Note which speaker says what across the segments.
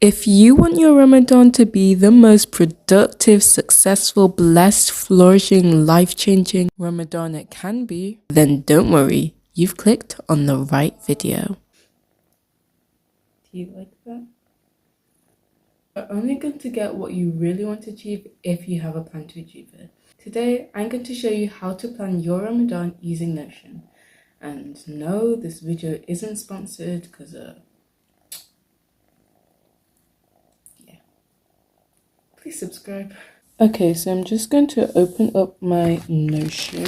Speaker 1: If you want your Ramadan to be the most productive, successful, blessed, flourishing, life-changing Ramadan it can be, then don't worry, you've clicked on the right video. Do you like that? You're only going to get what you really want to achieve if you have a plan to achieve it. Today, I'm going to show you how to plan your Ramadan using Notion. And no, this video isn't sponsored because please subscribe. Okay, so I'm just going to open up my Notion.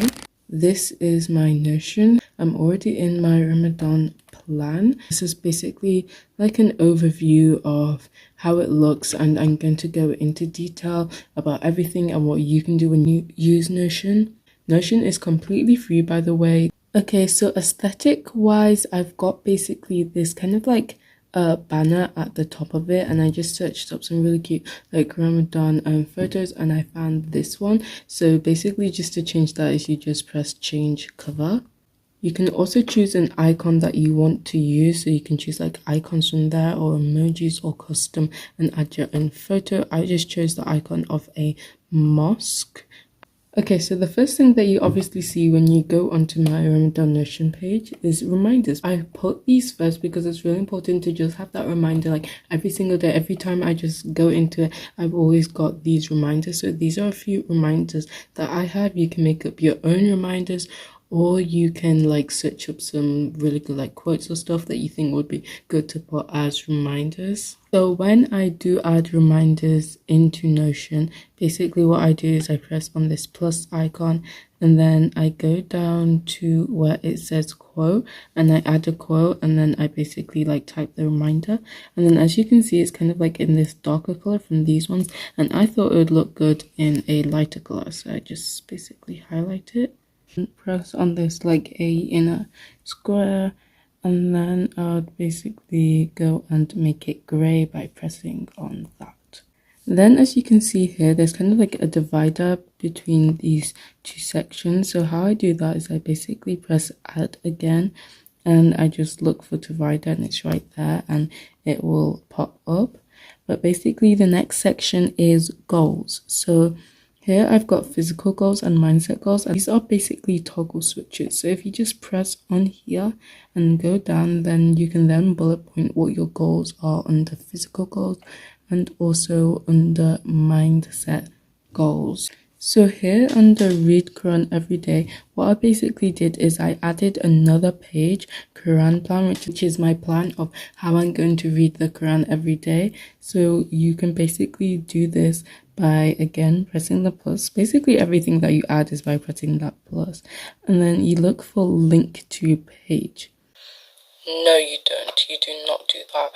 Speaker 1: This is my Notion. I'm already in my Ramadan plan. This is basically like an overview of how it looks, and I'm going to go into detail about everything and what you can do when you use Notion. Notion is completely free, by the way. Okay, so aesthetic wise, I've got basically this kind of like a banner at the top of it, and I just searched up some really cute like Ramadan photos, and I found this one. So basically, just to change that is you just press change cover. You can also choose an icon that you want to use, so you can choose like icons from there or emojis or custom and add your own photo. I just chose the icon of a mosque. Okay, so the first thing that you obviously see when you go onto my Ramadan Notion page is reminders. I put these first because it's really important to just have that reminder like every single day. Every time I just go into it, I've always got these reminders. So these are a few reminders that I have. You can make up your own reminders, or you can like search up some really good like quotes or stuff that you think would be good to put as reminders. So when I do add reminders into Notion, basically what I do is I press on this plus icon, and then I go down to where it says quote, and I add a quote, and then I basically like type the reminder. And then as you can see, it's kind of like in this darker color from these ones, and I thought it would look good in a lighter color, so I just basically highlight it. Press on this like a inner square, and then I would basically go and make it gray by pressing on that. Then as you can see here, there's kind of like a divider between these two sections. So how I do that is I basically press add again, and I just look for divider, and it's right there, and it will pop up. But basically the next section is goals. So here I've got physical goals and mindset goals, and these are basically toggle switches. So if you just press on here and go down, then you can then bullet point what your goals are under physical goals and also under mindset goals. So here under read Quran every day, what I basically did is I added another page, Quran plan, which is my plan of how I'm going to read the Quran every day. So you can basically do this by again pressing the plus. Basically everything that you add is by pressing that plus, and then you look for link to page. No, you don't. You do not do that.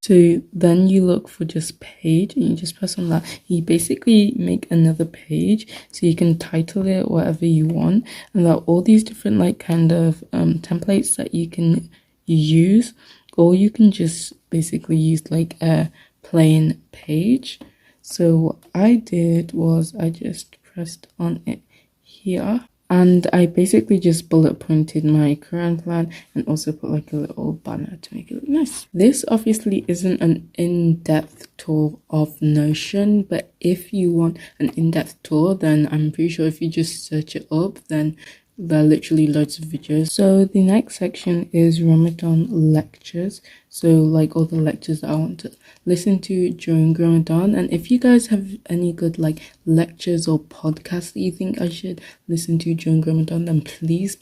Speaker 1: So then you look for just page, and you just press on that. You basically make another page, so you can title it whatever you want, and there are all these different like kind of templates that you can use, or you can just basically use like a plain page. So what I did was I just pressed on it here, and I basically just bullet pointed my Quran plan and also put like a little banner to make it look nice. This obviously isn't an in-depth tour of Notion, but if you want an in-depth tour, then I'm pretty sure if you just search it up, then there are literally loads of videos. So the next section is Ramadan lectures. So like all the lectures that I want to listen to during Ramadan. And if you guys have any good like lectures or podcasts that you think I should listen to during Ramadan, then please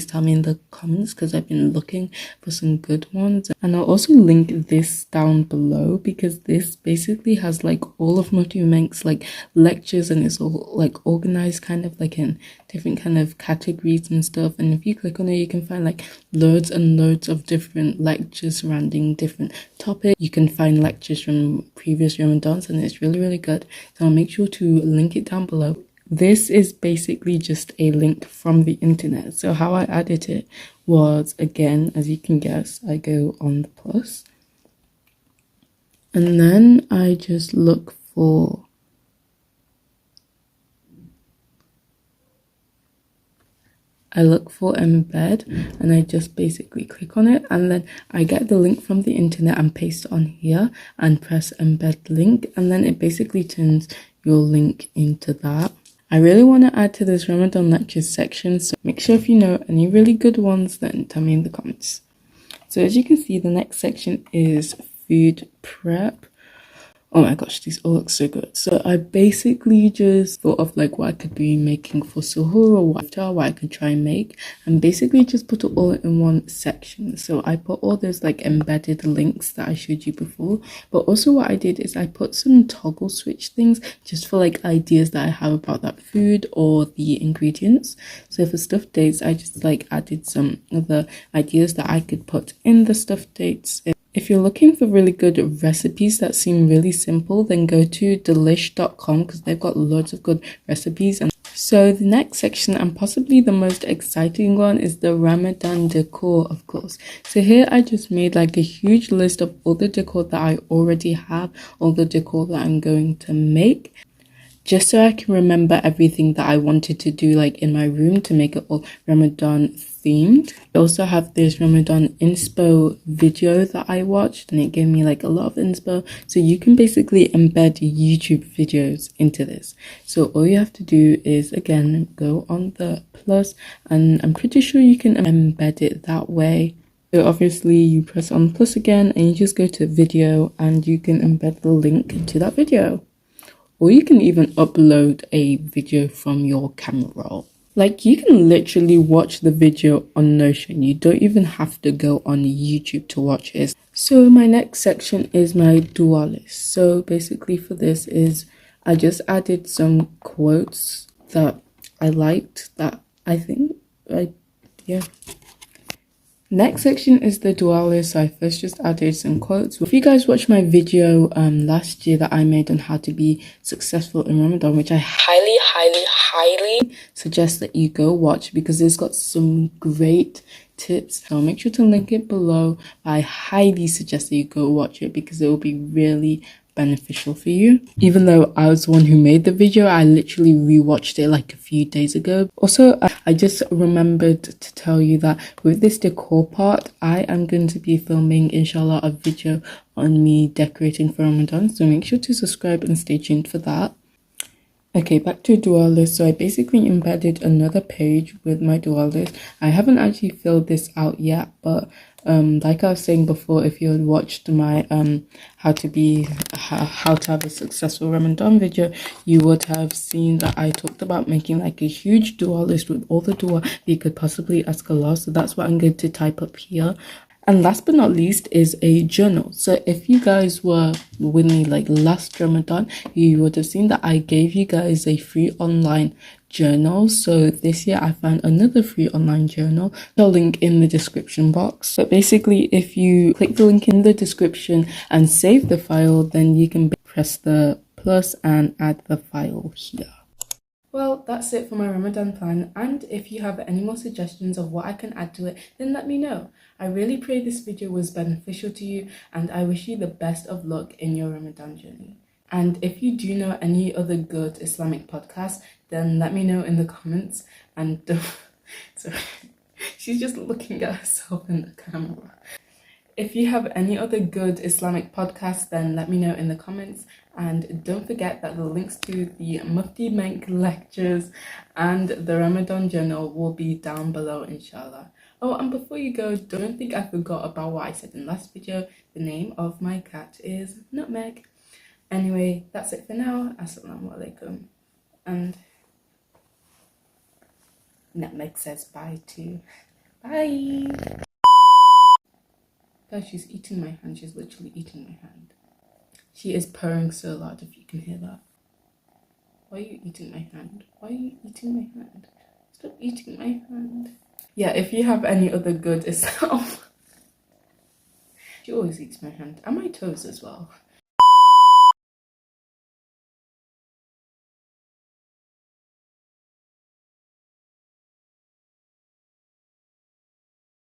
Speaker 1: tell me in the comments, because I've been looking for some good ones. And I'll also link this down below, because this basically has like all of MuftiMenk's like lectures, and it's all like organized kind of like in different kind of categories and stuff. And if you click on it, you can find like loads and loads of different lectures surrounding different topics. You can find lectures from previous Ramadans, and it's really good. So I'll make sure to link it down below. This is basically just a link from the internet. So how I added it was, again, as you can guess, I go on the plus, and then I just look for I look for embed and I just basically click on it, and then I get the link from the internet and paste it on here and press embed link, and then it basically turns your link into that. I really want to add to this Ramadan lectures section, so make sure if you know any really good ones, then tell me in the comments. So as you can see, the next section is food prep. Oh my gosh, these all look so good. So I basically just thought of like what I could be making for suhoor or what I could try and make, and basically just put it all in one section. So I put all those like embedded links that I showed you before, but also what I did is I put some toggle switch things just for like ideas that I have about that food or the ingredients. So for stuffed dates, I just like added some other ideas that I could put in the stuffed dates. If you're looking for really good recipes that seem really simple, then go to delish.com because they've got loads of good recipes. And so the next section, and possibly the most exciting one, is the Ramadan decor, of course. So here I just made like a huge list of all the decor that I already have, all the decor that I'm going to make, just so I can remember everything that I wanted to do like in my room to make it all Ramadan themed. I also have this Ramadan inspo video that I watched, and it gave me like a lot of inspo, so you can basically embed YouTube videos into this. So all you have to do is again go on the plus, and I'm pretty sure you can embed it that way. So obviously you press on plus again and you just go to video and you can embed the link to that video. Or you can even upload a video from your camera roll. Like, you can literally watch the video on Notion. You don't even have to go on YouTube to watch it. So my next section is my dua list. So basically for this is I just added some quotes that I liked, that I think, yeah. Next section is the dua list. So I first just added some quotes. If you guys watched my video last year that I made on how to be successful in Ramadan, which I highly suggest that you go watch because it's got some great tips. So I'll make sure to link it below. I highly suggest that you go watch it because it will be really beneficial for you. Even though I was the one who made the video, I literally rewatched it like a few days ago. Also, I just remembered to tell you that with this decor part, I am going to be filming inshallah a video on me decorating for Ramadan, so make sure to subscribe and stay tuned for that. Okay, back to dua list. So I basically embedded another page with my dua list. I haven't actually filled this out yet, but like I was saying before, if you had watched my how to have a successful Ramadan video, you would have seen that I talked about making like a huge dua list with all the dua that you could possibly ask Allah. So that's what I'm going to type up here. And last but not least is a journal. So if you guys were with me like last Ramadan, you would have seen that I gave you guys a free online journal. So this year I found another free online journal. The link in the description box. But basically, if you click the link in the description and save the file, then you can press the plus and add the file here. Well, that's it for my Ramadan plan, and if you have any more suggestions of what I can add to it, then let me know. I really pray this video was beneficial to you, and I wish you the best of luck in your Ramadan journey. And if you do know any other good Islamic podcasts, then let me know in the comments. And sorry, she's just looking at herself in the camera. If you have any other good Islamic podcasts, then let me know in the comments. And don't forget that the links to the MuftiMenk lectures and the Ramadan journal will be down below, inshallah. Oh, and before you go, don't think I forgot about what I said in the last video. The name of my cat is Nutmeg. Anyway, that's it for now. Assalamu alaikum. And Nutmeg says bye too. Bye. Guys, she's eating my hand. She's literally eating my hand. She is purring so loud if you can hear that. Why are you eating my hand? Why are you eating my hand? Stop eating my hand. Yeah, if you have any other good Islam. She always eats my hand and my toes as well.